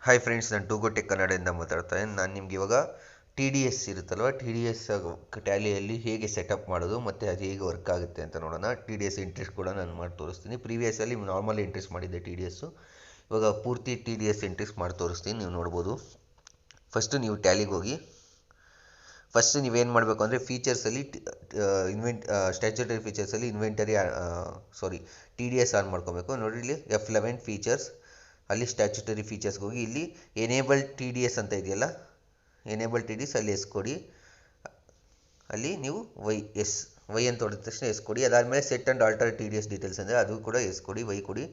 Hi friends, ನಾನು ಟೂಗೋ tech ಕನ್ನಡದಿಂದ ಮಾತಾಡ್ತಾ ಇದ್ದೀನಿ. ನಾನು ನಿಮ್ಗೆ ಇವಾಗ ಟಿ ಡಿ ಎಸ್ ಇರುತ್ತಲ್ವ, ಟಿ ಡಿ ಎಸ್ ಟ್ಯಾಲಿಯಲ್ಲಿ ಹೇಗೆ ಸೆಟಪ್ ಮಾಡೋದು ಮತ್ತು ಅದು ಹೇಗೆ ವರ್ಕ್ ಆಗುತ್ತೆ ಅಂತ ನೋಡೋಣ. ಟಿ ಡಿ ಎಸ್ ಇಂಟ್ರೆಸ್ಟ್ ಕೂಡ ನಾನು ಮಾಡಿ ತೋರಿಸ್ತೀನಿ. ಪ್ರೀವಿಯಸ್ಸಲ್ಲಿ ನಾರ್ಮಲ್ ಇಂಟ್ರೆಸ್ಟ್ ಮಾಡಿದ್ದೆ ಟಿ ಡಿ ಎಸ್ಸು. ಇವಾಗ ಪೂರ್ತಿ ಟಿ ಡಿ ಎಸ್ ಇಂಟ್ರೆಸ್ಟ್ ಮಾಡಿ ತೋರಿಸ್ತೀನಿ, ನೀವು ನೋಡ್ಬೋದು. ಫಸ್ಟು ನೀವು ಟ್ಯಾಲಿಗೆ ಹೋಗಿ. ಫಸ್ಟ್ ನೀವೇನು ಮಾಡಬೇಕು ಅಂದರೆ ಫೀಚರ್ಸಲ್ಲಿ ಸ್ಟ್ಯಾಚ್ಯುಟರಿ ಫೀಚರ್ಸಲ್ಲಿ ಟಿ ಡಿ ಎಸ್ ಆನ್ ಮಾಡ್ಕೊಬೇಕು. ನೋಡಿ ಇಲ್ಲಿ F11 ಫೀಚರ್ಸ್, ಅಲ್ಲಿ ಸ್ಟ್ಯಾಚ್ಯುಟರಿ ಫೀಚರ್ಸ್ಗೆ ಹೋಗಿ ಇಲ್ಲಿ ಎನೇಬಲ್ ಟಿ ಡಿ ಎಸ್ ಅಂತ ಇದೆಯಲ್ಲ, ಎನೇಬಲ್ ಟಿ ಡಿ ಎಸ್ ಅಲ್ಲಿ ಎಸ್ ಕೊಡಿ. ಅಲ್ಲಿ ನೀವು ವೈ ಅಂತ ಹೊಡೆದ ತಕ್ಷಣ ಎಸ್ ಕೊಡಿ. ಅದಾದಮೇಲೆ set and alter T D S details ಅಂದರೆ ಅದು ಕೂಡ ಎಸ್ ಕೊಡಿ, ವೈ ಕೊಡಿ.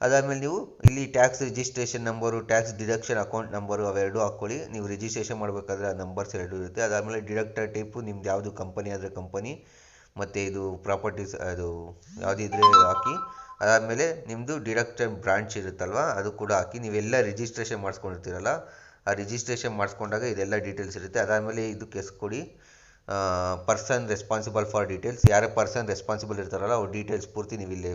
ಅದಾದಮೇಲೆ ನೀವು ಇಲ್ಲಿ tax registration number, tax deduction account number ಅವೆರಡು ಹಾಕ್ಕೊಳ್ಳಿ. ನೀವು ರಿಜಿಸ್ಟ್ರೇಷನ್ ಮಾಡಬೇಕಾದ್ರೆ ಆ ನಂಬರ್ಸ್ ಎರಡು ಇರುತ್ತೆ. ಅದಾದಮೇಲೆ ಡಿಡಕ್ಟರ್ ಟೈಪು ನಿಮ್ದು ಯಾವುದು ಕಂಪನಿ ಆದರೆ ಕಂಪನಿ, ಮತ್ತು ಇದು ಪ್ರಾಪರ್ಟೀಸ್ ಅದು ಯಾವುದಿದ್ರೆ ಹಾಕಿ. ಅದಾದಮೇಲೆ ನಿಮ್ಮದು ಡಿಡಕ್ಟರ್ ಬ್ರಾಂಚ್ ಇರುತ್ತಲ್ವ ಅದು ಕೂಡ ಹಾಕಿ. ನೀವೆಲ್ಲ ರಿಜಿಸ್ಟ್ರೇಷನ್ ಮಾಡಿಸ್ಕೊಂಡಿರ್ತೀರಲ್ಲ, ಆ ರಿಜಿಸ್ಟ್ರೇಷನ್ ಮಾಡಿಸ್ಕೊಂಡಾಗ ಇದೆಲ್ಲ ಡೀಟೇಲ್ಸ್ ಇರುತ್ತೆ. ಅದಾದಮೇಲೆ ಇದಕ್ಕೆ ಎಸ್ ಕೊಡಿ. ಪರ್ಸನ್ ರೆಸ್ಪಾನ್ಸಿಬಲ್ ಫಾರ್ ಡೀಟೇಲ್ಸ್, ಯಾರೇ ಪರ್ಸನ್ ರೆಸ್ಪಾನ್ಸಿಬಲ್ ಇರ್ತಾರಲ್ಲ ಅವ್ರ ಡೀಟೇಲ್ಸ್ ಪೂರ್ತಿ ನೀವು ಇಲ್ಲಿ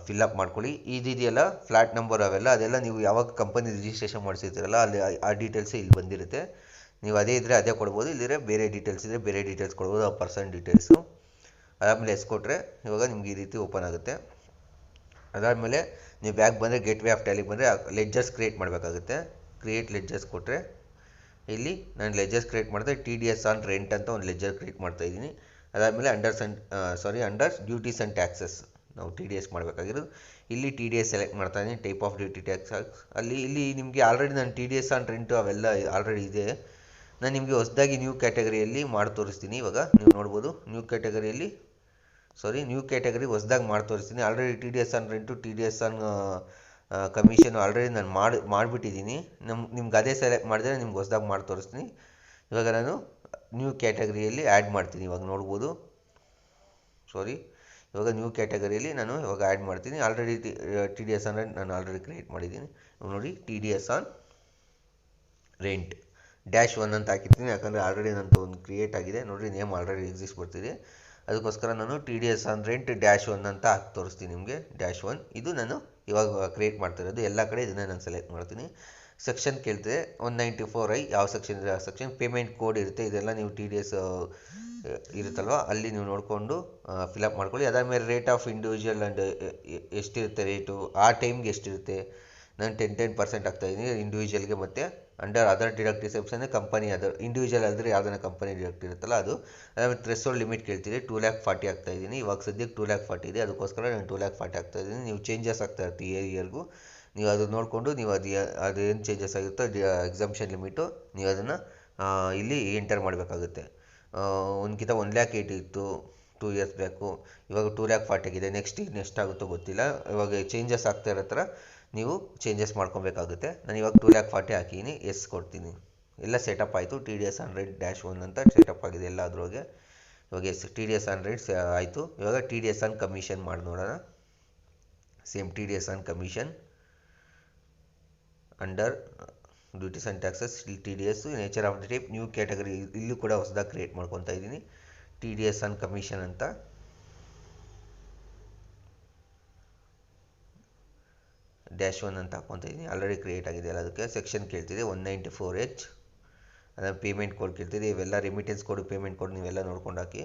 ಫಿಲ್ಅಪ್ ಮಾಡ್ಕೊಳ್ಳಿ. ಇದೆಯಲ್ಲ ಫ್ಲ್ಯಾಟ್ ನಂಬರ್ ಅದೆಲ್ಲ ನೀವು ಯಾವಾಗ ಕಂಪನಿ ರಿಜಿಸ್ಟ್ರೇಷನ್ ಮಾಡಿಸಿರ್ತೀರಲ್ಲ ಅಲ್ಲಿ ಆ ಡೀಟೇಲ್ಸೇ ಇಲ್ಲಿ ಬಂದಿರುತ್ತೆ. ನೀವು ಅದೇ ಇದ್ದರೆ ಅದೇ ಕೊಡ್ಬೋದು, ಇಲ್ಲಿದ್ರೆ ಬೇರೆ ಡೀಟೇಲ್ಸ್ ಇದ್ದರೆ ಬೇರೆ ಡೀಟೇಲ್ಸ್ ಕೊಡ್ಬೋದು, ಆ ಪರ್ಸನ್ ಡೀಟೇಲ್ಸು. ಅದಾದಮೇಲೆ ಎಸ್ ಕೊಟ್ಟರೆ ಇವಾಗ ನಿಮ್ಗೆ ಈ ರೀತಿ ಓಪನ್ ಆಗುತ್ತೆ. ಅದಾದಮೇಲೆ ನೀವು ಬ್ಯಾಕ್ ಬಂದರೆ ಗೇಟ್ವೇ ಆಫ್ ಟ್ಯಾಲಿಗೆ ಬಂದರೆ ಲೆಡ್ಜರ್ಸ್ ಕ್ರಿಯೇಟ್ ಮಾಡಬೇಕಾಗುತ್ತೆ. ಕ್ರಿಯೇಟ್ ಲೆಡ್ಜರ್ಸ್ ಕೊಟ್ಟರೆ ಇಲ್ಲಿ ನಾನು ಲೆಡ್ಜರ್ಸ್ ಕ್ರಿಯೇಟ್ ಮಾಡಿದೆ. T D S on rent ಅಂತ ಒಂದು ಲೆಡ್ಜರ್ ಕ್ರಿಯೇಟ್ ಮಾಡ್ತಾಯಿದ್ದೀನಿ. ಅದಾದಮೇಲೆ ಅಂಡರ್ ಡ್ಯೂಟೀಸ್ ಆ್ಯಂಡ್ ಟ್ಯಾಕ್ಸಸ್ ನಾವು ಟಿ ಡಿ ಎಸ್ ಮಾಡಬೇಕಾಗಿರೋದು. ಇಲ್ಲಿ ಟಿ ಡಿ ಎಸ್ ಸೆಲೆಕ್ಟ್ ಮಾಡ್ತಾಯಿದ್ದೀನಿ, ಟೈಪ್ ಆಫ್ ಡ್ಯೂಟಿ ಟ್ಯಾಕ್ಸ್. ಇಲ್ಲಿ ನಿಮಗೆ ಆಲ್ರೆಡಿ ನಾನು T D S on rent ಅವೆಲ್ಲ ಆಲ್ರೆಡಿ ಇದೆ. ನಾನು ನಿಮಗೆ ಹೊಸದಾಗಿ ನ್ಯೂ ಕ್ಯಾಟಗರಿಯಲ್ಲಿ ಮಾಡಿ ತೋರಿಸ್ತೀನಿ. ಇವಾಗ ನೀವು ನೋಡ್ಬೋದು ನ್ಯೂ ಕ್ಯಾಟಗರಿ ಹೊಸದಾಗಿ ಮಾಡಿ ತೋರಿಸ್ತೀನಿ. Already T D S on rent, T D S on commission already ನಾನು ಮಾಡಿಬಿಟ್ಟಿದ್ದೀನಿ. ನಿಮ್ಗೆ ಅದೇ ಸೆಲೆಕ್ಟ್ ಮಾಡಿದ್ರೆ ನಿಮ್ಗೆ ಹೊಸದಾಗಿ ಮಾಡಿ ತೋರಿಸ್ತೀನಿ. ಇವಾಗ ನಾನು ನ್ಯೂ ಕ್ಯಾಟಗರಿಯಲ್ಲಿ ಆ್ಯಡ್ ಮಾಡ್ತೀನಿ. ಇವಾಗ ನೋಡ್ಬೋದು, ಇವಾಗ ನ್ಯೂ ಕ್ಯಾಟಗರಿಯಲ್ಲಿ ನಾನು ಇವಾಗ ಆ್ಯಡ್ ಮಾಡ್ತೀನಿ. Already T D S on rent ನಾನು ಆಲ್ರೆಡಿ ಕ್ರಿಯೇಟ್ ಮಾಡಿದ್ದೀನಿ. ನೋಡಿ T D S on rent -1 ಅಂತ ಹಾಕಿರ್ತೀನಿ, ಯಾಕಂದರೆ ಆಲ್ರೆಡಿ ನಂದು ಒಂದು ಕ್ರಿಯೇಟ್ ಆಗಿದೆ. ನೋಡಿ ನೇಮ್ ಆಲ್ರೆಡಿ ಎಕ್ಸಿಸ್ಟ್ ಬರ್ತಿದೆ, ಅದಕ್ಕೋಸ್ಕರ ನಾನು T D S on rent -1 ಅಂತ ಹಾಕಿ ತೋರಿಸ್ತೀನಿ ನಿಮಗೆ. -1 ಇದು ನಾನು ಇವಾಗ ಕ್ರಿಯೇಟ್ ಮಾಡ್ತಿರೋದು. ಎಲ್ಲ ಕಡೆ ಇದನ್ನೇ ನಾನು ಸೆಲೆಕ್ಟ್ ಮಾಡ್ತೀನಿ. ಸೆಕ್ಷನ್ ಕೇಳ್ತಿದೆ 194I, ಯಾವ ಸೆಕ್ಷನ್ ಇದೆ ಆ ಸೆಕ್ಷನ್. ಪೇಮೆಂಟ್ ಕೋಡ್ ಇರುತ್ತೆ, ಇದೆಲ್ಲ ನೀವು ಟಿ ಡಿ ಎಸ್ ಇರುತ್ತಲ್ವ ಅಲ್ಲಿ ನೀವು ನೋಡಿಕೊಂಡು ಫಿಲಪ್ ಮಾಡ್ಕೊಳ್ಳಿ. ಅದಾದಮೇಲೆ ರೇಟ್ ಆಫ್ ಇಂಡಿವಿಜುವಲ್ ಆ್ಯಂಡ್ ಎಷ್ಟಿರುತ್ತೆ ರೇಟು, ಆ ಟೈಮ್ಗೆ ಎಷ್ಟಿರುತ್ತೆ. ನಾನು 10% ಆಗ್ತಾಯಿದ್ದೀನಿ ಇಂಡಿವಿಜುವಲ್ಗೆ. ಮತ್ತು ಅಂಡರ್ ಅದರ್ ಡಿಡಕ್ಟಿವ್ಸ್ ಅಂದರೆ ಕಂಪನಿ ಅದರ್, ಇಂಡಿವಿಜುವಲ್ ಆದರೆ ಯಾವುದನ್ನ ಕಂಪನಿ ಡಿಡಕ್ಟ್ ಇರುತ್ತಲ್ಲ ಅದು. ಅದಾದಮೇಲೆ ಥ್ರೆಶೋಲ್ಡ್ ಲಿಮಿಟ್ ಕೇಳ್ತೀರಿ, 240 ಆಗ್ತಾಯಿದ್ದೀನಿ. ಇವಾಗ ಸದ್ಯಕ್ಕೆ 240 ಇದೆ, ಅದಕ್ಕೋಸ್ಕರ ನಾನು 240 ಆಗ್ತಾಯಿದ್ದೀನಿ. ನೀವು ಚೇಂಜಸ್ ಆಗ್ತಾ ಇರ್ತೀವಿ ಇಯರ್ಗೂ, ನೀವು ಅದು ನೋಡಿಕೊಂಡು ನೀವು ಅದೇನು ಚೇಂಜಸ್ ಆಗುತ್ತೋ ಎಕ್ಸಂಪ್ಷನ್ ಲಿಮಿಟು ನೀವು ಅದನ್ನು ಇಲ್ಲಿ ಎಂಟರ್ ಮಾಡಬೇಕಾಗುತ್ತೆ. ಒಂದ್ಕಿಂತ 1,80,000 ಇತ್ತು 2 ಇಯರ್ಸ್ ಬ್ಯಾಕು, ಇವಾಗ 240 ಆಗಿದೆ. ನೆಕ್ಸ್ಟ್ ಆಗುತ್ತೋ ಗೊತ್ತಿಲ್ಲ. ಇವಾಗ ಚೇಂಜಸ್ ಆಗ್ತಾ ಇರೋ ಥರ ನೀವು ಚೇಂಜಸ್ ಮಾಡ್ಕೊಬೇಕಾಗುತ್ತೆ. ನಾನು ಇವಾಗ 240 ಹಾಕಿದ್ದೀನಿ, ಎಸ್ ಕೊಡ್ತೀನಿ. ಎಲ್ಲ ಸೆಟಪ್ ಆಯಿತು. T D S on rent -1 ಅಂತ ಸೆಟಪ್ ಆಗಿದೆ ಎಲ್ಲ ಅದ್ರೊಳಗೆ. ಇವಾಗ T D S on rents ಆಯಿತು. ಇವಾಗ T D S on commission ಮಾಡಿ ನೋಡೋಣ. Same T D S on commission under duties and taxes, ಇಲ್ಲಿ T D S, nature of the type, new category, ಇಲ್ಲೂ ಕೂಡ ಹೊಸದಾಗಿ ಕ್ರಿಯೇಟ್ ಮಾಡ್ಕೊತಾ ಇದ್ದೀನಿ. T D S on commission ಅಂತ -1 ಅಂತ ಹಾಕ್ಕೊತಾ ಇದ್ದೀನಿ. ಆಲ್ರೆಡಿ ಕ್ರಿಯೇಟ್ ಆಗಿದೆ ಅಲ್ಲ, ಅದಕ್ಕೆ ಸೆಕ್ಷನ್ ಕೇಳ್ತಿದೆ 194H. ಅದನ್ನು ಪೇಮೆಂಟ್ ಕೋಡ್ ಕೇಳ್ತಿದೆ, ಇವೆಲ್ಲ ರಿಮಿಟೆನ್ಸ್ ಕೋಡ್, ಪೇಮೆಂಟ್ ಕೋಡ್ ನೀವೆಲ್ಲ ನೋಡ್ಕೊಂಡು ಹಾಕಿ.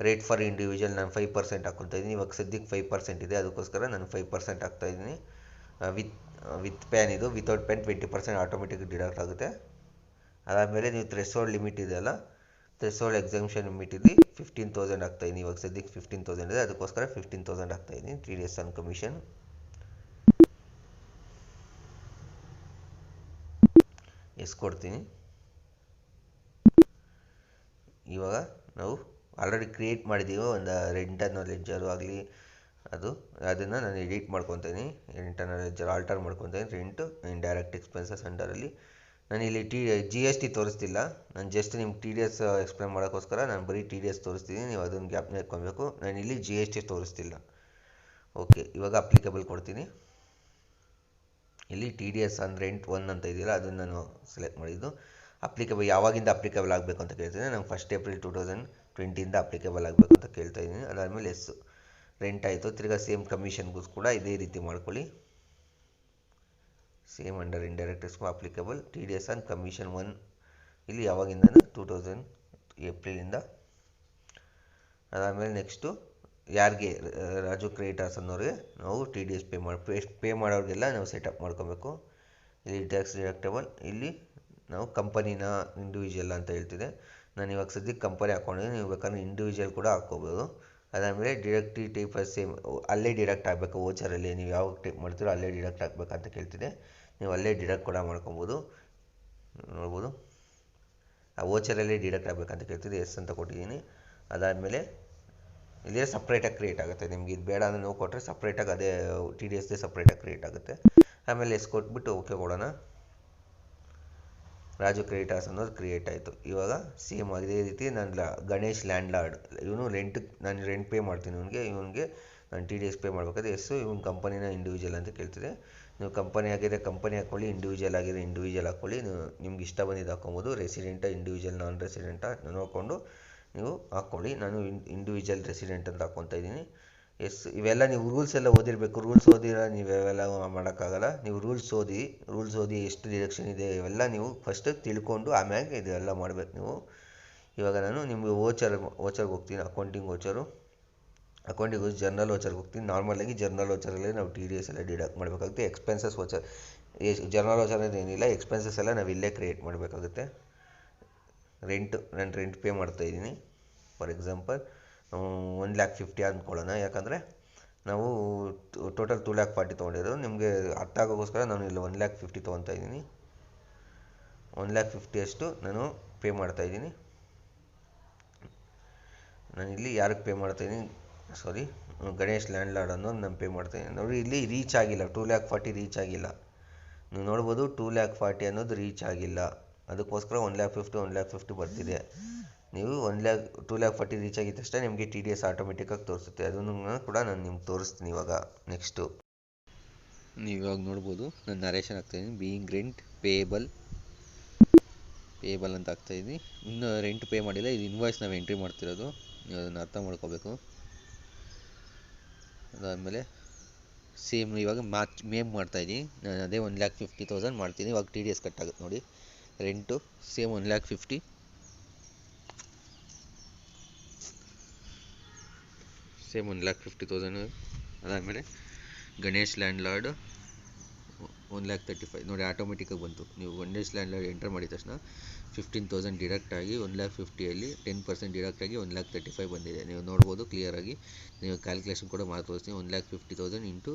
ರೇಟ್ ಫಾರ್ ಇಂಡಿವಿಜುವಲ್ ನಾನು 5% ಹಾಕ್ಕೊತಾ ಇದ್ದೀನಿ. ಇವಾಗ ಸದ್ಯಕ್ಕೆ 5% ಇದೆ, ಅದಕ್ಕೋಸ್ಕರ ನಾನು 5% ಹಾಕ್ತಾಯಿದ್ದೀನಿ. ವಿತ್ ಪ್ಯಾನ್ ಇದು, ವಿತೌಟ್ ಪ್ಯಾನ್ 20% ಆಟೋಮೆಟಿಕ್ ಡಿಡಕ್ಟ್ ಆಗುತ್ತೆ. ಅದಾದಮೇಲೆ ನೀವು ಥ್ರೆಶೋಲ್ಡ್ ಲಿಮಿಟ್ ಇದೆಯಲ್ಲ, ಥ್ರೆಶೋಲ್ಡ್ ಎಕ್ಸಂಪ್ಷನ್ ಲಿಮಿಟ್ ಇಲ್ಲಿ 15,000 ಹಾಕ್ತಾಯಿದ್ದೀನಿ. ಇವಾಗ ಸದ್ಯಕ್ಕೆ 15,000 ಇದೆ, ಅದಕ್ಕೋಸ್ಕರ 15,000 ಹಾಕ್ತಾಯಿದ್ದೀನಿ. T D S on commission yes ಕೊಡ್ತೀನಿ. ಇವಾಗ ನಾವು ಆಲ್ರೆಡಿ ಕ್ರಿಯೇಟ್ ಮಾಡಿದ್ದೀವಿ ಒಂದು ಇಂಟರ್ನಲ್ ಲೆಡ್ಜರು ಆಗಲಿ, ಅದನ್ನು ನಾನು ಎಡಿಟ್ ಮಾಡ್ಕೊತೀನಿ. ಇಂಟರ್ನಲ್ ಲೆಡ್ಜರ್ ಆಲ್ಟರ್ ಮಾಡ್ಕೊತೀನಿ. ರೆಂಟ್ ಇಂಡೈರೆಕ್ಟ್ ಎಕ್ಸ್ಪೆನ್ಸಸ್ ಅಂಡರಲ್ಲಿ ನಾನು ಇಲ್ಲಿ ಜಿ ಎಸ್ ಟಿ ತೋರಿಸ್ತಿಲ್ಲ. ನಾನು ಜಸ್ಟ್ ನಿಮ್ಗೆ ಟಿ ಡಿ ಎಸ್ ಎಕ್ಸ್ಪ್ಲೇನ್ ಮಾಡೋಕ್ಕೋಸ್ಕರ ನಾನು ಬರೀ ಟಿ ಡಿ ಎಸ್ ತೋರಿಸ್ತೀನಿ, ನೀವು ಅದನ್ನು ಗ್ಯಾಪ್ನ ಇಟ್ಕೊಬೇಕು. ನಾನು ಇಲ್ಲಿ ಜಿ ಎಸ್ ಟಿ ತೋರಿಸ್ತಿಲ್ಲ. ಓಕೆ, ಇವಾಗ ಅಪ್ಲಿಕೇಬಲ್ ಕೊಡ್ತೀನಿ. ಇಲ್ಲಿ T D S on rent 1 ಅಂತ ಇದೆಯಲ್ಲ, ಅದನ್ನು ನಾನು ಸೆಲೆಕ್ಟ್ ಮಾಡಿದ್ದು. ಅಪ್ಲಿಕೇಬಲ್ ಯಾವಾಗಿಂದ ಅಪ್ಲಿಕೇಬಲ್ ಆಗಬೇಕು ಅಂತ ಕೇಳ್ತೀನಿ. ನಾನು 1 ಏಪ್ರಿಲ್ 2020 ಅಪ್ಲಿಕೇಬಲ್ ಆಗಬೇಕು ಅಂತ ಕೇಳ್ತಾ ಇದ್ದೀನಿ. ಅದಾದಮೇಲೆ ರೆಂಟ್ ಆಯಿತು. ತಿರ್ಗಾ ಸೇಮ್ ಕಮಿಷನ್ಗೂ ಕೂಡ ಇದೇ ರೀತಿ ಮಾಡ್ಕೊಳ್ಳಿ. Same under indirect expense applicable TDS on commission 1 ಇಲ್ಲಿ ಯಾವಾಗಿಂದ 2000 ಏಪ್ರಿಲಿಂದ. ಅದಾದಮೇಲೆ ನೆಕ್ಸ್ಟು ಯಾರಿಗೆ ರಾಜು ಕ್ರಿಯೇಟರ್ಸ್ ಅನ್ನೋರಿಗೆ ನಾವು TDS ಪೇ ಮಾಡೋರಿಗೆಲ್ಲ ನಾವು ಸೆಟಪ್ ಮಾಡ್ಕೊಬೇಕು. ಇಲ್ಲಿ ಟ್ಯಾಕ್ಸ್ ಡಿಡಕ್ಟಬಲ್, ಇಲ್ಲಿ ನಾವು ಕಂಪನಿನ ಇಂಡಿವಿಜುವಲ್ ಅಂತ ಹೇಳ್ತಿದೆ. ನಾನು ಇವಾಗ ಸದ್ಯಕ್ಕೆ ಕಂಪನಿ ಹಾಕ್ಕೊಂಡಿದ್ದೀನಿ, ನೀವು ಬೇಕಾದ್ರೆ ಇಂಡಿವಿಜುವಲ್ ಕೂಡ ಹಾಕ್ಕೋಬೋದು. ಅದಾದಮೇಲೆ ಡಿಡಕ್ಟಿವ್ ಟೈಪ್ ಸೇಮ್ ಅಲ್ಲೇ ಡಿಡಕ್ಟ್ ಆಗಬೇಕು. ವೋಚರಲ್ಲಿ ನೀವು ಯಾವ ಟೈಪ್ ಮಾಡ್ತೀರೋ ಅಲ್ಲೇ ಡಿಡಕ್ಟ್ ಆಗಬೇಕಂತ ಕೇಳ್ತಿದೆ. ನೀವು ಅಲ್ಲೇ ಡಿಡಕ್ಟ್ ಕೂಡ ಮಾಡ್ಕೊಬೋದು, ನೋಡ್ಬೋದು. ಆ ವೋಚರಲ್ಲೇ ಡಿಡಕ್ಟ್ ಆಗಬೇಕಂತ ಕೇಳ್ತಿದೆ, ಎಸ್ ಅಂತ ಕೊಟ್ಟಿದ್ದೀನಿ. ಅದಾದಮೇಲೆ ಇಲ್ಲೇ ಸಪ್ರೇಟಾಗಿ ಕ್ರಿಯೇಟ್ ಆಗುತ್ತೆ. ನಿಮ್ಗೆ ಇದು ಬೇಡ ಅಂದರೆ ನಾವು ಕೊಟ್ಟರೆ ಸಪ್ರೇಟಾಗಿ ಅದೇ TDSದೇ ಸಪ್ರೇಟಾಗಿ ಕ್ರಿಯೇಟ್ ಆಗುತ್ತೆ. ಆಮೇಲೆ ಎಸ್ ಕೊಟ್ಬಿಟ್ಟು ಓಕೆ ಕೊಡೋಣ. ರಾಜು ಕ್ರಿಯೇಟರ್ಸ್ ಅನ್ನೋದು ಕ್ರಿಯೇಟ್ ಆಯಿತು. ಇವಾಗ ಸೇಮ್ ಅದೇ ರೀತಿ ನಾನು ಗಣೇಶ್ ಲ್ಯಾಂಡ್ ಲಾರ್ಡ್, ಇವನು ನಾನು ರೆಂಟ್ ಪೇ ಮಾಡ್ತೀನಿ ಇವನಿಗೆ ನಾನು TDS ಪೇ ಮಾಡಬೇಕಾದ್ರೆ ಎಸ್ಸು, ಇವನು ಕಂಪನಿನ ಇಂಡಿವಿಜುವಲ್ ಅಂತ ಕೇಳ್ತಿದೆ. ನೀವು ಕಂಪನಿ ಆಗಿದ್ರೆ ಕಂಪನಿ ಹಾಕ್ಕೊಳ್ಳಿ, ಇಂಡಿವಿಜುವಲ್ ಆಗಿದ್ರೆ ಇಂಡಿವಿಜುವಲ್ ಹಾಕ್ಕೊಳ್ಳಿ. ನೀವು ನಿಮ್ಗೆ ಇಷ್ಟ ಬಂದಿದ್ದು ಹಾಕ್ಕೊಬೋದು. ರೆಸಿಡೆಂಟ ಇಂಡಿವಿಜುವಲ್ ನಾನ್ ರೆಸಿಡೆಂಟ ನೋಡಿಕೊಂಡು ನೀವು ಹಾಕ್ಕೊಳ್ಳಿ. ನಾನು ಇಂಡಿವಿಜುವಲ್ ರೆಸಿಡೆಂಟ್ ಅಂತ ಹಾಕ್ಕೊತಾ ಇದ್ದೀನಿ. ಎಸ್, ಇವೆಲ್ಲ ನೀವು ರೂಲ್ಸ್ ಎಲ್ಲ ಓದಿರಬೇಕು. ರೂಲ್ಸ್ ಓದಿರ ನೀವು ಇವೆಲ್ಲ ಮಾಡೋಕ್ಕಾಗಲ್ಲ. ನೀವು ರೂಲ್ಸ್ ಓದಿ ಎಷ್ಟು ಡಿಡಕ್ಷನ್ ಇದೆ ಇವೆಲ್ಲ ನೀವು ಫಸ್ಟ್ ತಿಳ್ಕೊಂಡು ಆಮ್ಯಾಗೆ ಇದೆಲ್ಲ ಮಾಡಬೇಕು ನೀವು. ಇವಾಗ ನಾನು ನಿಮಗೆ ವೋಚರ್ಗೆ ಹೋಗ್ತೀನಿ, ಅಕೌಂಟಿಂಗ್ ಜರ್ನಲ್ ವೋಚರ್ಗೆ ಹೋಗ್ತೀನಿ. ನಾರ್ಮಲಾಗಿ ಜರ್ನಲ್ ವೋಚರಲ್ಲಿ ನಾವು TDS ಎಲ್ಲ ಡಿಡಕ್ಟ್ ಮಾಡಬೇಕಾಗುತ್ತೆ. ಎಕ್ಸ್ಪೆನ್ಸಸ್ ವೋಚರ್, ಜರ್ನಲ್ ವೋಚರ್ ಏನಿಲ್ಲ, ಎಕ್ಸ್ಪೆನ್ಸಸ್ ಎಲ್ಲ ನಾವು ಇಲ್ಲೇ ಕ್ರಿಯೇಟ್ ಮಾಡಬೇಕಾಗುತ್ತೆ. ನಾನು ರೆಂಟ್ ಪೇ ಮಾಡ್ತಾಯಿದ್ದೀನಿ. For example 1,50,000 ಅಂದ್ಕೊಳ್ಳೋಣ. ಯಾಕಂದರೆ ನಾವು ಟೋಟಲ್ 2,40,000 ತೊಗೊಂಡಿರೋದು. ನಿಮಗೆ ಅರ್ಥ ಆಗೋಕ್ಕೋಸ್ಕರ ನಾನು ಇಲ್ಲಿ 1,50,000 ತೊಗೊತಾ ಇದ್ದೀನಿ. 1,50,000 ಅಷ್ಟು ನಾನು ಪೇ ಮಾಡ್ತಾಯಿದ್ದೀನಿ. ನಾನಿಲ್ಲಿ ಯಾರಿಗೆ ಪೇ ಮಾಡ್ತಾಯಿದ್ದೀನಿ, ಗಣೇಶ್ ಲ್ಯಾಂಡ್ ಲಾರ್ಡ್ ಅನ್ನೋದು ನಾನು ಪೇ ಮಾಡ್ತಾಯಿದ್ದೀನಿ. ನೋಡಿ, ಇಲ್ಲಿ ರೀಚ್ ಆಗಿಲ್ಲ, 2,40,000 ರೀಚ್ ಆಗಿಲ್ಲ. ನೀವು ನೋಡ್ಬೋದು 2,40,000 ಅನ್ನೋದು ರೀಚ್ ಆಗಿಲ್ಲ. ಅದಕ್ಕೋಸ್ಕರ 1,50,000 ಬರ್ತಿದೆ. ನೀವು 2,40,000 ರೀಚ್ ಆಗಿದ ತಕ್ಷಣ ನಿಮಗೆ TDS ಆಟೋಮೆಟಿಕ್ಕಾಗಿ ತೋರಿಸುತ್ತೆ. ಅದನ್ನು ಕೂಡ ನಾನು ನಿಮ್ಗೆ ತೋರಿಸ್ತೀನಿ ಇವಾಗ. ನೆಕ್ಸ್ಟು ನೀವು ಇವಾಗ ನೋಡ್ಬೋದು, ನಾನು ನರೇಷನ್ ಆಗ್ತಾಯಿದ್ದೀನಿ. ಬೀಯಿಂಗ್ ರೆಂಟ್ ಪೇಯಬಲ್ ಅಂತ ಆಗ್ತಾಯಿದ್ದೀನಿ. ಇನ್ನು ರೆಂಟ್ ಪೇ ಮಾಡಿಲ್ಲ, ಇದು ಇನ್ವಾಯ್ಸ್ ನಾವು ಎಂಟ್ರಿ ಮಾಡ್ತಿರೋದು, ನೀವು ಅದನ್ನು ಅರ್ಥ ಮಾಡ್ಕೋಬೇಕು. ಅದಾದಮೇಲೆ ಸೇಮ್ ಇವಾಗ ಮೇಮ್ ಮಾಡ್ತಾಯಿದ್ದೀನಿ. ನಾನು ಅದೇ 1,50,000 ಮಾಡ್ತೀನಿ. ಇವಾಗ TDS ಕಟ್ ಆಗುತ್ತೆ ನೋಡಿ. Rent same 1,50,000. ಸೇಮ್ 1,50,000. ಅದಾದಮೇಲೆ ಗಣೇಶ್ ಲ್ಯಾಂಡ್ ಲಾರ್ಡ್ 1,35,000 ನೋಡಿ, ಆಟೋಮೆಟಿಕ್ಕಾಗಿ ಬಂತು. ನೀವು ಗಣೇಶ್ ಲ್ಯಾಂಡ್ ಲಾರ್ಡ್ ಎಂಟರ್ ಮಾಡಿದ ತಕ್ಷಣ 15,000 ಡಿಡಕ್ಟ್ ಆಗಿ 1,50,000ಅಲ್ಲಿ 10% ಡಿಡಕ್ಟ್ ಆಗಿ 1,35,000 ಬಂದಿದೆ. ನೀವು ನೋಡ್ಬೋದು ಕ್ಲಿಯರಾಗಿ. ನೀವು ಕ್ಯಾಲ್ಕುಲೇಷನ್ ಕೂಡ ಮಾಡಿ ತೋರಿಸ್ತೀನಿ. 1,50,000 ಇಂಟು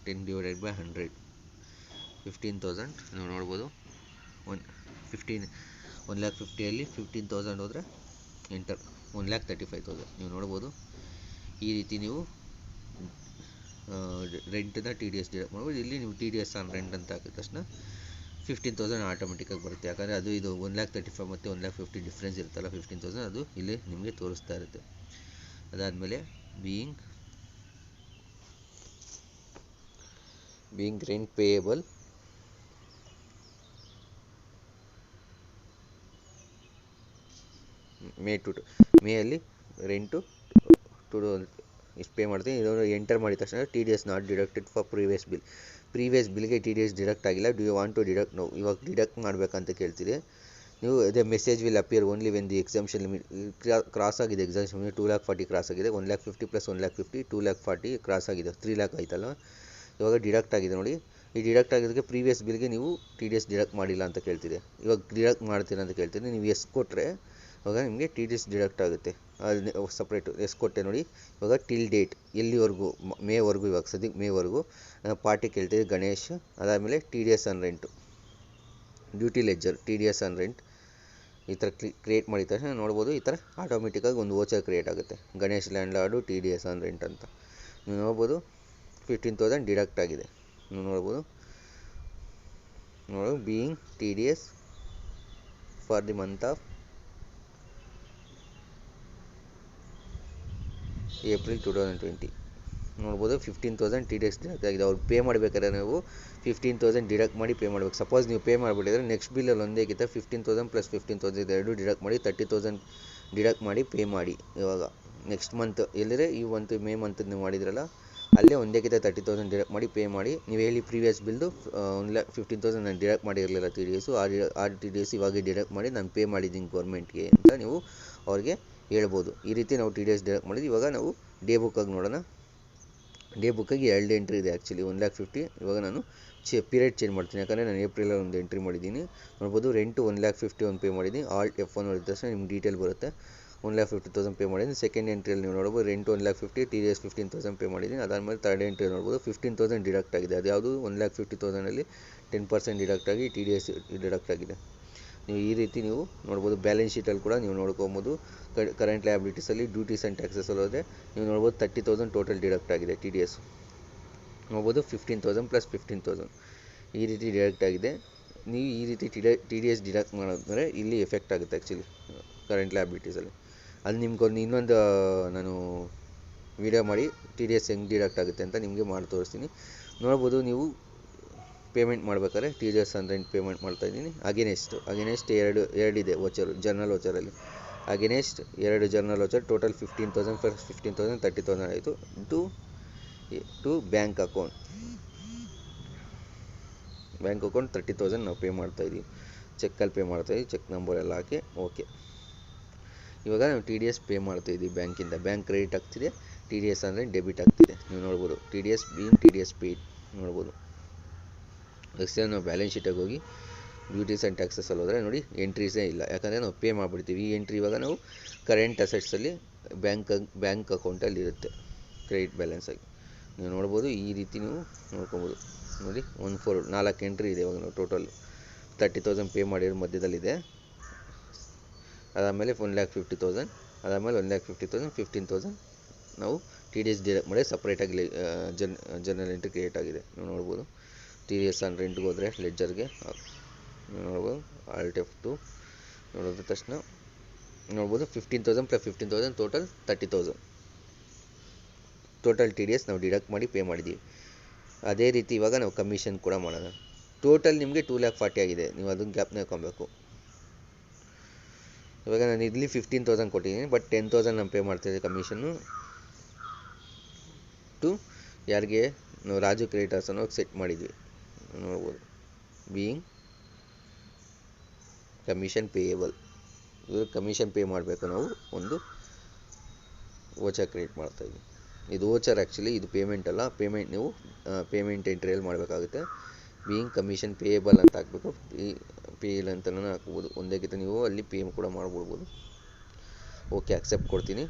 10/100 15,000. ನೀವು ನೋಡ್ಬೋದು 1,50,000ಅಲ್ಲಿ 15,000 ಹೋದರೆ ಎಂಟರ್ 1,35,000. ನೀವು ನೋಡ್ಬೋದು ಈ ರೀತಿ ನೀವು ರೆಂಟನ್ನ TDS ಡಿಡಕ್ಟ್ ಮಾಡ್ಬೋದು. ಇಲ್ಲಿ ನೀವು TDS ಆನ್ ರೆಂಟ್ ಅಂತ ಹಾಕಿದ ತಕ್ಷಣ 15,000 ಆಟೋಮೆಟಿಕ್ಕಾಗಿ ಬರುತ್ತೆ. ಯಾಕಂದರೆ ಅದು ಇದು 1,35,000 ಮತ್ತು 1,50,000 ಡಿಫ್ರೆನ್ಸ್ ಇರುತ್ತಲ್ಲ, 15,000 ಅದು ಇಲ್ಲಿ ನಿಮಗೆ ತೋರಿಸ್ತಾ ಇರುತ್ತೆ. ಅದಾದಮೇಲೆ ಬೀಯಿಂಗ್ ರೆಂಟ್ ಪೇಯಬಲ್ ಮೇಯಲ್ಲಿ ರೆಂಟು ಇಷ್ಟು ಪೇ ಮಾಡ್ತೀನಿ. ಇದನ್ನು ಎಂಟರ್ ಮಾಡಿದ ತಕ್ಷಣ TDS not deducted for previous ಬಿಲ್ಗೆ TDS ಡಿಡಕ್ಟ್ ಆಗಿಲ್ಲ. Do you want to deduct no, ಇವಾಗ ಡಿಡಕ್ಟ್ ಮಾಡಬೇಕಂತ ಕೇಳ್ತಿದೆ. ನೀವು ಅದೇ message will appear only when the exemption limit cross ಆಗಿದೆ. ಎಕ್ಸಾಮ್ಷನ್ ಲಿಮಿಟ್ 2,40,000 ಕ್ರಾಸ್ ಆಗಿದೆ. 1,50,000 ಪ್ಲಸ್ 1,50,000 2,40,000 ಕ್ರಾಸ್ ಆಗಿದೆ. 3,00,000 ಆಯ್ತಲ್ಲ. ಇವಾಗ ಡಿಡಕ್ಟ್ ಆಗಿದೆ ನೋಡಿ. ಈ ಡಿಡಕ್ಟ್ ಆಗಿದ್ದಕ್ಕೆ ಪ್ರೀವಿಯಸ್ ಬಿಲ್ಗೆ ನೀವು TDS ಡಿಡಕ್ಟ್ ಮಾಡಿಲ್ಲ ಅಂತ ಕೇಳ್ತಿದೆ. ಇವಾಗ ಡಿಡಕ್ಟ್ ಮಾಡ್ತೀರಾ ಅಂತ ಕೇಳ್ತೀನಿ. ನೀವು ಎಸ್ ಕೊಟ್ಟರೆ ಇವಾಗ ನಿಮಗೆ TDS ಡಿಡಕ್ಟ್ ಆಗುತ್ತೆ. ಅದು ಸಪ್ರೇಟು ಎಸ್ ಕೊಟ್ಟೆ ನೋಡಿ. ಇವಾಗ ಟಿಲ್ ಡೇಟ್ ಎಲ್ಲಿವರೆಗೂ, ಮೇವರೆಗೂ, ಇವಾಗ ಸದ್ಯಕ್ಕೆ ಮೇವರೆಗೂ ಪಾರ್ಟಿ ಕೇಳ್ತಿದ್ದೆ ಗಣೇಶ್. ಅದಾದಮೇಲೆ TDS on rent, duty ledger TDS on rent ಈ ಥರ ಕ್ರಿಯೇಟ್ ಮಾಡಿದ ತಕ್ಷಣ ನೋಡ್ಬೋದು ಈ ಥರ ಆಟೋಮೆಟಿಕ್ಕಾಗಿ ಒಂದು ವೋಚರ್ ಕ್ರಿಯೇಟ್ ಆಗುತ್ತೆ. Ganesh land lord TDS on rent ಅಂತ ನೀವು ನೋಡ್ಬೋದು. 15,000 ಡಿಡಕ್ಟ್ ಆಗಿದೆ. ನೀವು ನೋಡ್ಬೋದು being TDS for the month of April 2020 ನೋಡ್ಬೋದು. 15,000 TDS ಡಿಡಕ್ಟ್ ಆಗಿದೆ. ಅವ್ರು ಪೇ ಮಾಡಬೇಕಾದ್ರೆ ನೀವು 15,000 ಡಿಡಕ್ಟ್ ಮಾಡಿ ಪೇ ಮಾಡಬೇಕು. ಸಪೋಸ್ ನೀವು ಪೇ ಮಾಡಿಬಿಟ್ಟಿದ್ರೆ ನೆಕ್ಸ್ಟ್ ಬಿಲ್ಲಲ್ಲಿ ಒಂದೇ ಗಿಂತ 15,000 ಪ್ಲಸ್ 15,000 ಎರಡು ಡಿಡಕ್ಟ್ ಮಾಡಿ 30,000 ಡಿಡಕ್ಟ್ ಮಾಡಿ ಪೇ ಮಾಡಿ. ಇವಾಗ ನೆಕ್ಸ್ಟ್ ಮಂತ್ ಎಲ್ಲರೆ ಈ ಮಂತ್ ಮೇ ಮಂತ್ ನೀವು ಮಾಡಿದ್ರಲ್ಲ ಅಲ್ಲೇ ಒಂದೇಕಿತ 30,000 ಡಿಡಕ್ಟ್ ಮಾಡಿ ಪೇ ಮಾಡಿ. ನೀವು ಹೇಳಿ ಪ್ರೀವಿಯಸ್ ಬಿಲ್ದು 1,15,000 ನಾನು ಡಿಡಕ್ಟ್ ಮಾಡಿರಲಿಲ್ಲ ಟಿ ಡಿ ಎಸ್ಸು, ಆ ಟಿ ಡಿ ಎಸ್ ಇವಾಗ ಡಿಡಕ್ಟ್ ಮಾಡಿ ನಾನು ಪೇ ಮಾಡಿದ್ದೀನಿ ಗೌರ್ಮೆಂಟ್ಗೆ ಅಂತ ನೀವು ಅವ್ರಿಗೆ ಹೇಳ್ಬೋದು. ಈ ರೀತಿ ನಾವು ಟಿ ಡಿ ಎಸ್ ಡಿಡಕ್ಟ್ ಮಾಡಿದ್ವಿ. ಇವಾಗ ನಾವು ಡೇ ಬುಕ್ಕಾಗಿ ನೋಡೋಣ. ಡೇ ಬುಕ್ಕಾಗಿ 2 ಎಂಟ್ರಿ ಇದೆ ಆ್ಯಕ್ಚುಲಿ 1,50,000. ಇವಾಗ ನಾನು ಪೀರಿಯಡ್ ಚೇಂಜ್ ಮಾಡ್ತೀನಿ, ಯಾಕಂದರೆ ನಾನು ಏಪ್ರಿಲಲ್ಲಿ ಒಂದು ಎಂಟ್ರಿ ಮಾಡಿದ್ದೀನಿ. ನೋಡ್ಬೋದು ರೆಂಟು 1,50,000 ಒಂದು ಪೇ ಮಾಡಿದ್ದೀನಿ. ಆಲ್ಟ್ F1 ಹೊಡೆದ ತಕ್ಷಣ ನಿಮ್ಗೆ ಡೀಟೇಲ್ ಬರುತ್ತೆ. 1,50,000 ಪೇ ಮಾಡಿದ್ದೀನಿ. ಸೆಕೆಂಡ್ ಎಂಟ್ರಿಯಲ್ಲಿ ನೀವು ನೋಡ್ಬೋದು rent 1,50,000, T D S 15,000 pay ಮಾಡಿದ್ದೀನಿ. ಅದಾದಮೇಲೆ ಥರ್ಡ್ ಎಂಟ್ರಿ ನೋಡ್ಬೋದು 15,000 ಡಿಡಕ್ಟ್ ಆಗಿದೆ. ಅದು ಯಾವುದು 1,50,000ಅಲ್ಲಿ 10% ಡಿಡಕ್ಟ್ ಆಗಿ ಟಿ ಡಿ ಎಸ್ ಡಿಡಕ್ಟ್ ಆಗಿದೆ. ನೀವು ಈ ರೀತಿ ನೀವು ನೋಡ್ಬೋದು. ಬ್ಯಾಲೆನ್ಸ್ ಶೀಟಲ್ಲಿ ಕೂಡ ನೀವು ನೋಡ್ಕೊಬೋದು. ಕರೆಂಟ್ ಲಯಬಿಲಿಟೀಸಲ್ಲಿ ಡ್ಯೂಟೀಸ್ ಆ್ಯಂಡ್ ಟ್ಯಾಕ್ಸಸ್ ಹೋದರೆ ನೀವು ನೋಡ್ಬೋದು 30,000 ಟೋಟಲ್ ಡಿಡಕ್ಟ್ ಆಗಿದೆ. ಟಿ ಡಿ ಎಸ್ ನೋಡ್ಬೋದು 15,000 + 15,000 ಈ ರೀತಿ ಡಿಡಕ್ಟ್ ಆಗಿದೆ. ನೀವು ಈ ರೀತಿ ಟಿ ಡಿ ಎಸ್ ಡಿಡಕ್ಟ್ ಮಾಡಿದ್ರೆ ಇಲ್ಲಿ ಎಫೆಕ್ಟ್ ಆಗುತ್ತೆ ಆ್ಯಕ್ಚುಲಿ ಕರೆಂಟ್ ಲಯಬಿಲಿಟೀಸಲ್ಲಿ. ಅದು ನಿಮ್ಗೊಂದು ಇನ್ನೊಂದು ನಾನು ವಿಡಿಯೋ ಮಾಡಿ ಟಿ ಡಿ ಎಸ್ ಹೆಂಗೆ ಡಿಡಕ್ಟ್ ಆಗುತ್ತೆ ಅಂತ ನಿಮಗೆ ಮಾಡಿ ತೋರಿಸ್ತೀನಿ. ನೋಡ್ಬೋದು ನೀವು ಪೇಮೆಂಟ್ ಮಾಡ್ಬೇಕಾದ್ರೆ ಟಿ ಡಿ ಎಸ್ ಅಂದರೆ ಪೇಮೆಂಟ್ ಮಾಡ್ತಾಯಿದ್ದೀನಿ. ಅಗೇನೆಸ್ಟ್ ಎರಡಿದೆ ವೋಚರು, ಜರ್ನಲ್ ವೋಚರಲ್ಲಿ. ಅಗೇನೆಸ್ಟ್ 2 ಜರ್ನಲ್ ವೋಚರ್, ಟೋಟಲ್ 15,000 + 15,000 30,000 ಆಯಿತು. ಟು ಬ್ಯಾಂಕ್ ಅಕೌಂಟ್ 30,000 ನಾವು ಪೇ ಮಾಡ್ತಾಯಿದ್ದೀವಿ. ಚೆಕ್ಕಲ್ಲಿ ಪೇ ಮಾಡ್ತಾಯಿದ್ದೀವಿ. ಚೆಕ್ ನಂಬರ್ ಎಲ್ಲ ಹಾಕಿ ಓಕೆ. ಇವಾಗ ನಾವು ಟಿ ಡಿ ಎಸ್ ಪೇ ಮಾಡ್ತಾಯಿದ್ದೀವಿ ಬ್ಯಾಂಕಿಂದ. ಬ್ಯಾಂಕ್ ಕ್ರೆಡಿಟ್ ಆಗ್ತಿದೆ, ಟಿ ಡಿ ಎಸ್ ಅಂದರೆ ಡೆಬಿಟ್ ಆಗ್ತಿದೆ. ನೀವು ನೋಡ್ಬೋದು ಟಿ ಡಿ ಎಸ್ ಪೇಯ್ಡ್ ನೋಡ್ಬೋದು. ನೆಕ್ಸ್ಟ್ ನಾವು ಬ್ಯಾಲೆನ್ಸ್ ಶೀಟಾಗಿ ಹೋಗಿ ಡ್ಯೂಟೀಸ್ ಆ್ಯಂಡ್ ಟ್ಯಾಕ್ಸಸಲ್ಲಿ ಹೋದರೆ ನೋಡಿ ಎಂಟ್ರೀಸೇ ಇಲ್ಲ, ಯಾಕಂದರೆ ನಾವು ಪೇ ಮಾಡಿಬಿಡ್ತೀವಿ. ಈ ಎಂಟ್ರಿ ಇವಾಗ ನಾವು ಕರೆಂಟ್ ಅಸೆಟ್ಸಲ್ಲಿ ಬ್ಯಾಂಕ್ ಅಕೌಂಟಲ್ಲಿ ಇರುತ್ತೆ ಕ್ರೆಡಿಟ್ ಬ್ಯಾಲೆನ್ಸ್ ಆಗಿ. ನೀವು ನೋಡ್ಬೋದು ಈ ರೀತಿ ನೀವು ನೋಡ್ಕೊಬೋದು. ನೋಡಿ 4 ಎಂಟ್ರಿ ಇದೆ. ಇವಾಗ ನಾವು ಟೋಟಲ್ 30,000 ಪೇ ಮಾಡಿರೋ ಮಧ್ಯದಲ್ಲಿದೆ. ಅದಾದಮೇಲೆ 1,50,000, ಅದಾದಮೇಲೆ 1,50,000 15,000 ನಾವು ಟಿ ಡಿ ಎಸ್ ಡಿಡಕ್ಟ್ ಮಾಡಿ ಸಪ್ರೇಟಾಗಿ ಜರ್ನಲ್ ಎಂಟ್ರಿ ಕ್ರಿಯೇಟ್ ಆಗಿದೆ. ನೀವು ನೋಡ್ಬೋದು ಟಿ ಡಿ ಎಸ್ ಆನ್ ರೆಂಟ್ಗೆ ಹೋದರೆ ಲೆಡ್ಜರ್ಗೆ ನೋಡ್ಬೋದು ಆಲ್ಟ್ F2 ನೋಡಿದ ತಕ್ಷಣ ನೋಡ್ಬೋದು 15,000 + 15,000 total 30,000 total T D S ನಾವು ಡಿಡಕ್ಟ್ ಮಾಡಿ ಪೇ ಮಾಡಿದ್ದೀವಿ. ಅದೇ ರೀತಿ ಇವಾಗ ನಾವು ಕಮಿಷನ್ ಕೂಡ ಮಾಡೋಣ. ಟೋಟಲ್ ನಿಮಗೆ 2,40,000 ಆಗಿದೆ. ನೀವು ಅದನ್ನು ಗ್ಯಾಪ್ನ ಹಾಕೊಬೇಕು. ಇವಾಗ ನಾನು ಇಲ್ಲಿ 15,000 ಕೊಟ್ಟಿದ್ದೀನಿ, ಬಟ್ 10,000 ನಾನು ಪೇ ಮಾಡ್ತಾಯಿದ್ದೆ ಕಮಿಷನ್ನು ಟು ಯಾರಿಗೆ ನಾವು ರಾಜು ಕ್ರಿಯೇಟರ್ಸ್ ಅನ್ನೋ ಸೆಟ್ ಮಾಡಿದ್ವಿ. ನೋಡ್ಬೋದು ಬೀಯಿಂಗ್ ಕಮಿಷನ್ ಪೇಯೇಬಲ್. ಇವಾಗ ಕಮಿಷನ್ ಪೇ ಮಾಡಬೇಕು. ನಾವು ಒಂದು ವೋಚರ್ ಕ್ರಿಯೇಟ್ ಮಾಡ್ತಾಯಿದ್ವಿ. ಇದು ವೋಚರ್ ಆ್ಯಕ್ಚುಲಿ, ಇದು ಪೇಮೆಂಟ್ ಅಲ್ಲ. ಪೇಮೆಂಟ್ ನೀವು ಪೇಮೆಂಟ್ ಎಂಟ್ರಿಯಲ್ಲಿ ಮಾಡಬೇಕಾಗುತ್ತೆ. ಬೀಯಿಂಗ್ ಕಮಿಷನ್ ಪೇಯೇಬಲ್ ಅಂತ ಹಾಕ್ಬೇಕು. ಪೇಯಲ್ ಅಂತಲೂ ಹಾಕ್ಬೋದು. ಒಂದೇಕಿತ ನೀವು ಅಲ್ಲಿ ಪೇ ಕೂಡ ಮಾಡ್ಬಿಡ್ಬೋದು. ಓಕೆ ಅಕ್ಸೆಪ್ಟ್ ಕೊಡ್ತೀನಿ.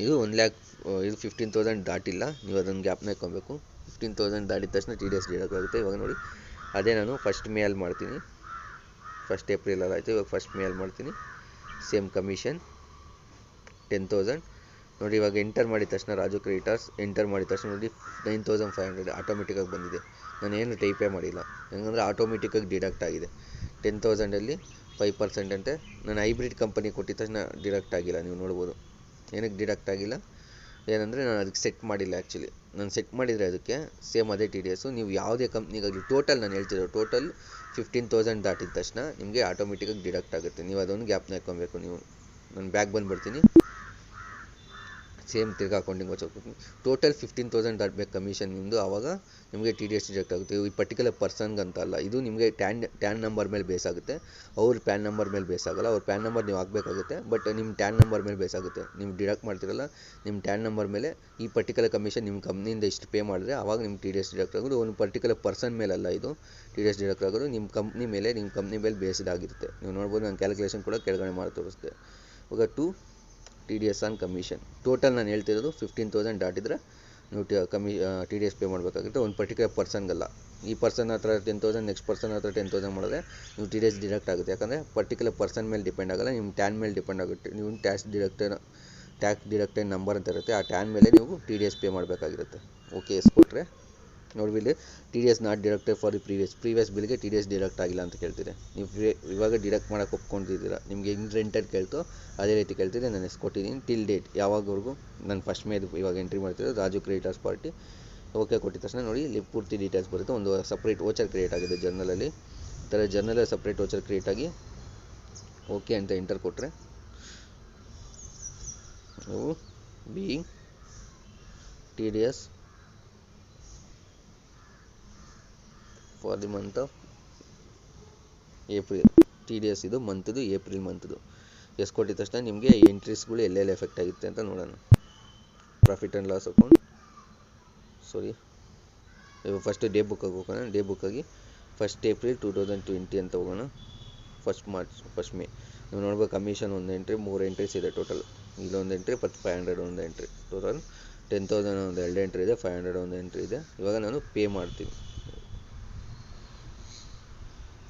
ಇದು 15,000 ದಾಟಿಲ್ಲ, ನೀವು ಅದನ್ನು ಗ್ಯಾಪ್ನ ಹಾಕ್ಕೊಬೇಕು. 15,000 ದಾಟಿದ ತಕ್ಷಣ ಟಿ ಡಿ ಎಸ್ ಡಿಡಕ್ಟ್ ಆಗುತ್ತೆ. ಇವಾಗ ನೋಡಿ ಅದೇ ನಾನು ಫಸ್ಟ್ ಮೇಯಲ್ಲಿ ಮಾಡ್ತೀನಿ. 1 ಏಪ್ರಿಲಲ್ಲಿ ಆಯಿತು. ಇವಾಗ 1 ಮೇಯಲ್ಲಿ ಮಾಡ್ತೀನಿ. ಸೇಮ್ ಕಮಿಷನ್ 10,000 ನೋಡಿ. ಇವಾಗ ಎಂಟರ್ ಮಾಡಿದ ತಕ್ಷಣ ರಾಜು ಕ್ರೆಡಿಟರ್ಸ್ ಎಂಟರ್ ಮಾಡಿದ ತಕ್ಷಣ ನೋಡಿ 9,500 ಆಟೋಮೆಟಿಕ್ಕಾಗಿ ಬಂದಿದೆ. ನಾನೇನು ಟೈಪೇ ಮಾಡಿಲ್ಲ, ಹೆಂಗಂದರೆ ಆಟೋಮೆಟಿಕ್ಕಾಗಿ ಡಿಡಕ್ಟ್ ಆಗಿದೆ. 10,000ಅಲ್ಲಿ 5% ಅಂತೆ. ನಾನು ಹೈಬ್ರಿಡ್ ಕಂಪನಿ ಕೊಟ್ಟಿದ ತಕ್ಷಣ ಡಿಡಕ್ಟ್ ಆಗಿಲ್ಲ. ನೀವು ನೋಡ್ಬೋದು ಏನಕ್ಕೆ ಡಿಡಕ್ಟ್ ಆಗಿಲ್ಲ, ಏನಂದರೆ ನಾನು ಅದಕ್ಕೆ ಸೆಟ್ ಮಾಡಿಲ್ಲ ಆ್ಯಕ್ಚುಲಿ. ನಾನು ಸೆಟ್ ಮಾಡಿದರೆ ಅದಕ್ಕೆ ಸೇಮ್ ಅದೇ ಟಿ ಡಿ ಎಸ್ಸು. ನೀವು ಯಾವುದೇ ಕಂಪ್ನಿಗಾಗಲಿ ಟೋಟಲ್ ನಾನು ಹೇಳ್ತಿರೋ ಟೋಟಲ್ 15,000 ದಾಟಿದ ತಕ್ಷಣ ನಿಮಗೆ ಆಟೋಮೆಟಿಕ್ಕಾಗಿ ಡಿಡಕ್ಟ್ ಆಗುತ್ತೆ. ನೀವು ಅದೊಂದು ಗ್ಯಾಪ್ನ ಹಾಕ್ಕೊಬೇಕು. ನೀವು ನಾನು ಬ್ಯಾಕ್ ಬಂದುಬಿಡ್ತೀನಿ. ಸೇಮ್ ತಿರ್ಗಿ ಅಕೌಂಟಿಂಗ್ ವೋಚರ್ ಕೊಡ್ತೀನಿ. ಟೋಟಲ್ 15,000 ದಾಟಬೇಕು ಕಮಿಷನ್ ನಿಮ್ಮದು. ಆವಾಗ ನಿಮಗೆ ಟಿ ಡಿ ಎಸ್ ಡಿಡಕ್ಟ್ ಆಗುತ್ತೆ. ಈ ಪರ್ಟಿಕ್ಯುಲರ್ ಪರ್ಸನ್ಗೆ ಅಂತ ಅಲ್ಲ, ಇದು ನಿಮಗೆ ಟ್ಯಾನ್ ನಂಬರ್ ಮೇಲೆ ಬೇಸ್ ಆಗುತ್ತೆ. ಅವ್ರ ಪ್ಯಾನ್ ನಂಬರ್ ಮೇಲೆ ಬೇಸ್ ಆಗೋಲ್ಲ. ಅವ್ರ ಪ್ಯಾನ್ ನಂಬರ್ ನೀವು ಹಾಕಬೇಕಾಗುತ್ತೆ, ಬಟ್ ನಿಮ್ಮ ಟ್ಯಾನ್ ನಂಬರ್ ಮೇಲೆ ಬೇಸ್ ಆಗುತ್ತೆ. ನೀವು ಡಿಡಕ್ಟ್ ಮಾಡ್ತಿರಲ್ಲ, ನಿಮ್ಮ ಟ್ಯಾನ್ ನಂಬರ್ ಮೇಲೆ ಈ ಪರ್ಟಿಕ್ಯುಲರ್ ಕಮಿಷನ್ ನಿಮ್ಮ ಕಂಪ್ನಿಯಿಂದ ಇಷ್ಟು ಪೇ ಮಾಡಿದ್ರೆ ಆವಾಗ ನಿಮ್ಮ ಟಿ ಡಿ ಎಸ್ ಡಿಡಕ್ಟ್ ಆಗೋದು. ಒಂದು ಪರ್ಟಿಕ್ಯುಲರ್ ಪರ್ಸನ್ ಮೇಲಲ್ಲ ಇದು ಟಿ ಡಿ ಎಸ್ ಡಿಡಕ್ಟ್ ಆಗೋದು, ನಿಮ್ಮ ಕಂಪ್ನಿ ಮೇಲೆ ಬೇಸ್ಡ್ ಆಗಿರುತ್ತೆ. ನೀವು ನೋಡ್ಬೋದು ನಾನು ಕ್ಯಾಲ್ಕುಲೇಷನ್ ಕೂಡ ಕೆಳಗಡೆ ಮಾಡಿ ತೋರಿಸ್ದೆ. ಇವಾಗ T D S on commission total ನಾನು ಹೇಳ್ತಿರೋದು 15,000 ದಾಟಿದ್ರೆ ನೀವು ಟಿ ಡಿ ಎಸ್ ಪೇ ಮಾಡಬೇಕಾಗುತ್ತೆ. ಒಂದು ಪರ್ಟಿಕ್ಯುಲರ್ ಪರ್ಸನ್ಗಲ್ಲ. ಈ ಪರ್ಸನ್ ಹತ್ರ 10,000, ನೆಕ್ಸ್ಟ್ ಪರ್ಸನ್ ಹತ್ರ 10,000 ಮಾಡಿದ್ರೆ ನೀವು ಟಿ ಡಿ ಎಸ್ ಡಿಡಕ್ಟ್ ಆಗುತ್ತೆ. ಯಾಕಂದರೆ ಪರ್ಟಿಕ್ಯುಲರ್ ಪರ್ಸನ್ ಮೇಲೆ ಡಿಪೆಂಡ್ ಆಗಲ್ಲ, ನಿಮ್ಮ ಟ್ಯಾನ್ ಮೇಲೆ ಡಿಪೆಂಡ್ ಆಗುತ್ತೆ. ನೀವು ಟ್ಯಾಕ್ಸ್ ಡಿಡಕ್ಟೆಡ್ ನಂಬರ್ ಅಂತ ಇರುತ್ತೆ, ಆ ಟ್ಯಾನ್ ಮೇಲೆ ನೀವು ಟಿ ಡಿ ಎಸ್ ಪೇ ಮಾಡಬೇಕಾಗಿರುತ್ತೆ. ಓಕೆ ಎಸ್ ಕೊಟ್ಟರೆ ನೋಡ್ಬಿಲ್ಲಿ T D S not deducted for the previous ಬಿಲ್ಗೆ ಟಿ ಡಿ ಎಸ್ ಡಿಡಕ್ಟ್ ಆಗಿಲ್ಲ ಅಂತ ಕೇಳ್ತಿದೆ. ನೀವು ಇವಾಗ ಡಿಡಕ್ಟ್ ಮಾಡೋಕ್ಕೆ ಒಪ್ಕೊಂಡಿದ್ದೀರಾ. ನಿಮಗೆ ಹೆಂಗೆ ರೆಂಟೆಡ್ ಕೇಳ್ತೋ ಅದೇ ರೀತಿ ಕೇಳ್ತಿದೆ. ನಾನು ಎಷ್ಟು ಕೊಟ್ಟಿದ್ದೀನಿ ಟಿಲ್ ಡೇಟ್ ಯಾವಾಗವರೆಗೂ ನಾನು ಫಸ್ಟ್ ಮೇದು ಇವಾಗ ಎಂಟ್ರಿ ಮಾಡ್ತಿರೋದು ರಾಜು ಕ್ರಿಯೇಟರ್ಸ್ ಪಾರ್ಟಿ. ಓಕೆ ಕೊಟ್ಟಿದ ತಕ್ಷಣ ನೋಡಿ ಇಲ್ಲಿ ಪೂರ್ತಿ ಡೀಟೇಲ್ಸ್ ಬರುತ್ತೆ. ಒಂದು ಸಪ್ರೇಟ್ ವೋಚರ್ ಕ್ರಿಯೇಟ್ ಆಗಿದೆ ಜರ್ನಲಲ್ಲಿ. ಈ ಥರ ಜರ್ನಲಲ್ಲಿ ಸಪ್ರೇಟ್ ವೋಚರ್ ಕ್ರಿಯೇಟ್ ಆಗಿ ಓಕೆ ಅಂತ ಎಂಟರ್ ಕೊಟ್ಟರೆ ನೀವು being TDS for the month of April. TDS ಇದು ಮಂತ್ದು, ಏಪ್ರಿಲ್ ಮಂತ್ದು ಎಷ್ಟು ಕೊಟ್ಟಿದ ತಕ್ಷಣ ನಿಮಗೆ ಎಂಟ್ರೀಸ್ಗಳು ಎಲ್ಲೆಲ್ಲಿ ಎಫೆಕ್ಟ್ ಆಗುತ್ತೆ ಅಂತ ನೋಡೋಣ. Profit and loss account, sorry, first day ಬುಕ್ಕಾಗಿ ಹೋಗೋಣ. ಡೇ ಬುಕ್ಕಾಗಿ 1st ಏಪ್ರಿಲ್ 2020 ಅಂತ ಹೋಗೋಣ. 1st March, 1st May. ನೀವು ನೋಡ್ಬೇಕು, ಕಮಿಷನ್ ಒಂದು ಎಂಟ್ರಿ, 3 ಎಂಟ್ರೀಸ್ ಇದೆ ಟೋಟಲ್. ಇಲ್ಲೊಂದು ಎಂಟ್ರಿ, 500 ಒಂದು ಎಂಟ್ರಿ, ಟೋಟಲ್ 10,000 ಒಂದು 2 ಎಂಟ್ರಿ ಇದೆ, 500 ಒಂದು ಎಂಟ್ರಿ ಇದೆ. ಇವಾಗ ನಾನು ಪೇ ಮಾಡ್ತೀನಿ.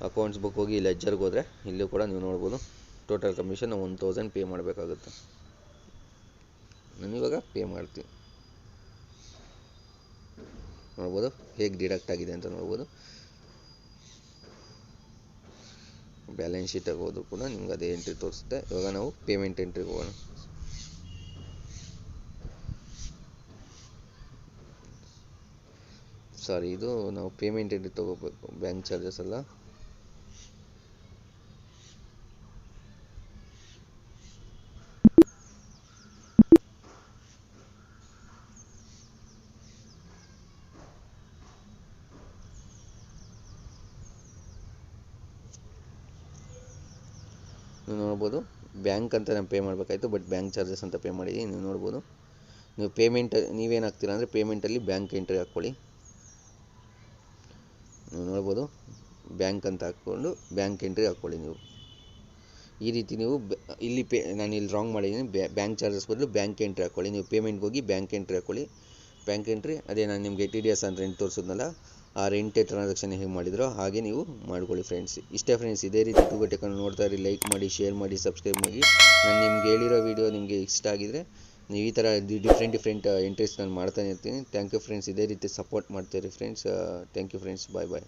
ಅಕೌಂಟ್ಸ್ ಬುಕ್ ಹೋಗಿ ಲೆಡ್ಜರ್ಗೆ ಹೋದರೆ ಇಲ್ಲೂ ಕೂಡ ನೀವು ನೋಡ್ಬೋದು ಟೋಟಲ್ ಕಮಿಷನ್ 1000 ಪೇ ಮಾಡಬೇಕಾಗುತ್ತೆ. ನಾನು ಇವಾಗ ಪೇ ಮಾಡ್ತೀನಿ. ನೋಡ್ಬೋದು ಹೇಗೆ ಡಿಡಕ್ಟ್ ಆಗಿದೆ ಅಂತ ನೋಡ್ಬೋದು. ಬ್ಯಾಲೆನ್ಸ್ ಶೀಟ್ ಆಗೋದು ಕೂಡ ನಿಮ್ಗೆ ಅದೇ ಎಂಟ್ರಿ ತೋರಿಸುತ್ತೆ. ಇವಾಗ ನಾವು ಪೇಮೆಂಟ್ ಎಂಟ್ರಿಗೆ ಹೋಗೋಣ. ಸಾರಿ, ಇದು ನಾವು ಪೇಮೆಂಟ್ ಎಂಟ್ರಿ ತೊಗೋಬೇಕು, ಬ್ಯಾಂಕ್ ಚಾರ್ಜಸ್ ಅಲ್ಲ. ನೀವು ನೋಡ್ಬೋದು ಬ್ಯಾಂಕ್ ಅಂತ ನಾನು ಪೇ ಮಾಡಬೇಕಾಯ್ತು, ಬಟ್ ಬ್ಯಾಂಕ್ ಚಾರ್ಜಸ್ ಅಂತ ಪೇ ಮಾಡಿದ್ದೀನಿ. ನೀವು ನೋಡ್ಬೋದು, ನೀವು ಪೇಮೆಂಟ್ ನೀವೇನು ಹಾಕ್ತೀರಾ ಅಂದರೆ ಪೇಮೆಂಟಲ್ಲಿ ಬ್ಯಾಂಕ್ ಎಂಟ್ರಿ ಹಾಕ್ಕೊಳ್ಳಿ. ನೀವು ನೋಡ್ಬೋದು ಬ್ಯಾಂಕ್ ಅಂತ ಹಾಕ್ಕೊಂಡು ಬ್ಯಾಂಕ್ ಎಂಟ್ರಿ ಹಾಕ್ಕೊಳ್ಳಿ. ನೀವು ಈ ರೀತಿ ನೀವು ಇಲ್ಲಿ ನಾನು ಇಲ್ಲಿ ರಾಂಗ್ ಮಾಡಿದ್ದೀನಿ. ಬ್ಯಾಂಕ್ ಚಾರ್ಜಸ್ ಬದಲು ಬ್ಯಾಂಕ್ ಎಂಟ್ರಿ ಹಾಕ್ಕೊಳ್ಳಿ. ನೀವು ಪೇಮೆಂಟ್ಗೆ ಹೋಗಿ ಬ್ಯಾಂಕ್ ಎಂಟ್ರಿ ಹಾಕ್ಕೊಳ್ಳಿ. ಬ್ಯಾಂಕ್ ಎಂಟ್ರಿ ಅದೇ ನಾನು ನಿಮಗೆ TDS ಅಂತ ರೆಂಟ್ ತೋರಿಸಿದ್ನಲ್ಲ, ಆ ರೆಂಟ್ ಟ್ರಾನ್ಸಾಕ್ಷನ್ ಹೇಗೆ ಮಾಡಿದ್ರೋ ಹಾಗೆ ನೀವು ಮಾಡ್ಕೊಳ್ಳಿ ಫ್ರೆಂಡ್ಸ್. ಇಷ್ಟೇ ಫ್ರೆಂಡ್ಸ್, ಇದೇ ರೀತಿ ಟೂಬರ್ ಟೆಕ್ ಅನ್ನು ನೋಡ್ತಾ ಇರಿ. ಲೈಕ್ ಮಾಡಿ, ಶೇರ್ ಮಾಡಿ, ಸಬ್ಸ್ಕ್ರೈಬ್ ಮಾಡಿ. ನಾನು ನಿಮ್ಗೆ ಹೇಳಿರೋ ವಿಡಿಯೋ ನಿಮಗೆ ಇಷ್ಟ ಆಗಿದರೆ ನೀವು ಈ ಥರ ಡಿಫ್ರೆಂಟ್ ಎಂಟ್ರೀಸ್ ನಾನು ಮಾಡ್ತಾನೆ ಇರ್ತೀನಿ. ಥ್ಯಾಂಕ್ ಯು ಫ್ರೆಂಡ್ಸ್, ಇದೇ ರೀತಿ ಸಪೋರ್ಟ್ ಮಾಡ್ತಾಯಿರಿ friends. Thank you friends, bye bye.